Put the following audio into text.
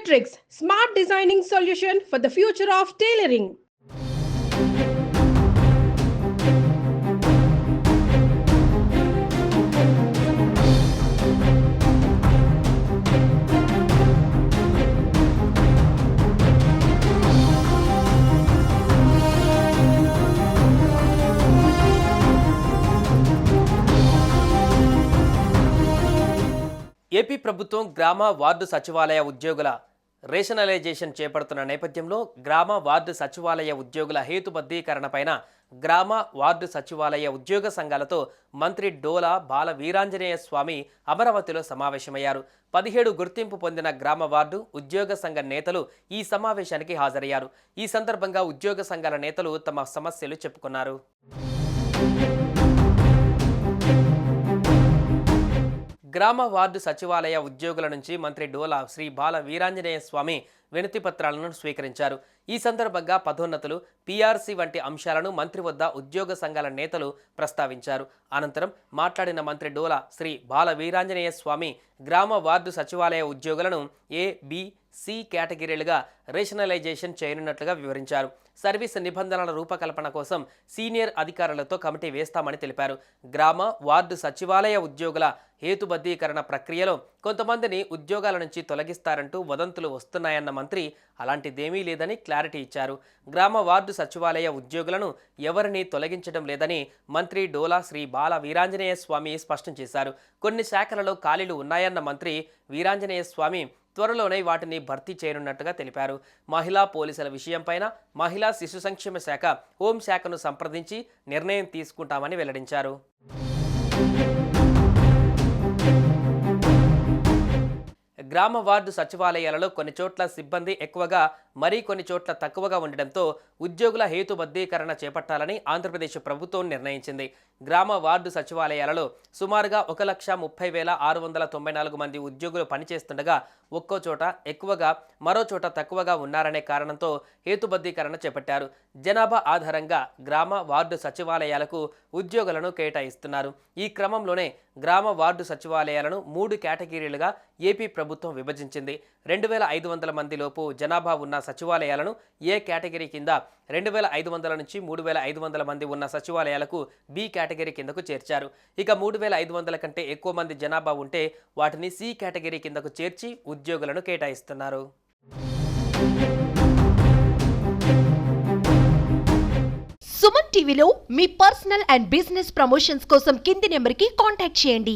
Metrics, smart designing solution for the future of tailoring. AP ప్రభుత్వం గ్రామ ward సచివాలయ ఉద్యోగుల రేషనలైజేషన్ చేపడుతున్న నేపథ్యంలో గ్రామ వార్డు సచివాలయ ఉద్యోగుల హేతుబద్ధీకరణపైన గ్రామ వార్డు సచివాలయ ఉద్యోగ సంఘాలతో మంత్రి డోలా బాల వీరాంజనేయ స్వామి అమరావతిలో సమావేశమయ్యారు. 17 గుర్తింపు పొందిన గ్రామ వార్డు ఉద్యోగ సంఘ నేతలు ఈ సమావేశానికి హాజరయ్యారు. ఈ సందర్భంగా ఉద్యోగ సంఘాల నేతలు తమ సమస్యలు చెప్పుకున్నారు. గ్రామ వార్డు సచివాలయ ఉద్యోగుల నుంచి మంత్రి డోలా శ్రీ బాల వీరాంజనేయ స్వామి వినతి పత్రాలను స్వీకరించారు. ఈ సందర్భంగా పదోన్నతులు, పీఆర్సీ వంటి అంశాలను మంత్రి వద్ద ఉద్యోగ సంఘాల నేతలు ప్రస్తావించారు. అనంతరం మాట్లాడిన మంత్రి డోలా శ్రీ బాల వీరాంజనేయ స్వామి గ్రామ వార్డు సచివాలయ ఉద్యోగులను ఏ, బి, సి కేటగిరీలుగా రేషనలైజేషన్ చేయనున్నట్లుగా వివరించారు. సర్వీస్ నిబంధనల రూపకల్పన కోసం సీనియర్ అధికారులతో కమిటీ వేస్తామని తెలిపారు. గ్రామ వార్డు సచివాలయ ఉద్యోగుల హేతుబద్ధీకరణ ప్రక్రియలో కొంతమందిని ఉద్యోగాల నుంచి తొలగిస్తారంటూ వదంతులు వస్తున్నాయన్న మంత్రి అలాంటిదేమీ లేదని క్లారిటీ ఇచ్చారు. గ్రామ వార్డు సచివాలయ ఉద్యోగులను ఎవరిని తొలగించడం లేదని మంత్రి డోలా శ్రీ బాల వీరాంజనేయ స్వామి స్పష్టం చేశారు. కొన్ని శాఖలలో ఖాళీలు ఉన్నాయన్న మంత్రి వీరాంజనేయ స్వామి త్వరలోనే వాటిని భర్తీ చేయనున్నట్టుగా తెలిపారు. మహిళా పోలీసుల విషయంపైన మహిళా శిశు సంక్షేమ శాఖ, హోంశాఖను సంప్రదించి నిర్ణయం తీసుకుంటామని వెల్లడించారు. గ్రామ వార్డు సచివాలయాలలో కొన్ని చోట్ల సిబ్బంది ఎక్కువగా, మరీ కొన్ని చోట్ల తక్కువగా ఉండడంతో ఉద్యోగుల హేతుబద్ధీకరణ చేపట్టాలని ఆంధ్రప్రదేశ్ ప్రభుత్వం నిర్ణయించింది. గ్రామ వార్డు సచివాలయాలలో సుమారుగా 1,30,694 మంది ఉద్యోగులు పనిచేస్తుండగా ఒక్కో చోట ఎక్కువగా, మరో చోట తక్కువగా ఉన్నారనే కారణంతో హేతుబద్ధీకరణ చేపట్టారు. జనాభా ఆధారంగా గ్రామ వార్డు సచివాలయాలకు ఉద్యోగులను కేటాయిస్తున్నారు. ఈ క్రమంలోనే గ్రామ వార్డు సచివాలయాలను 3 కేటగిరీలుగా ఏపీ ప్రభుత్వం విభజించింది. 2,500 మంది లోపు జనాభా ఉన్న సచివాలయాలను ఏ కేటగిరీ కింద, 2,500 నుంచి 3,500 మంది ఉన్న సచివాలయాలకు బి కేటగిరీ కిందకు చేర్చారు. ఇక 3,500 కంటే ఎక్కువ మంది జనాభా ఉంటే వాటిని సి కేటగిరీ కిందకు చేర్చి ఉద్యోగులను కేటాయిస్తున్నారు. సుమన్ టీవీలో మీ పర్సనల్ అండ్ బిజినెస్ ప్రమోషన్స్ కోసం కింది నెంబర్కి కాంటాక్ట్ చేయండి.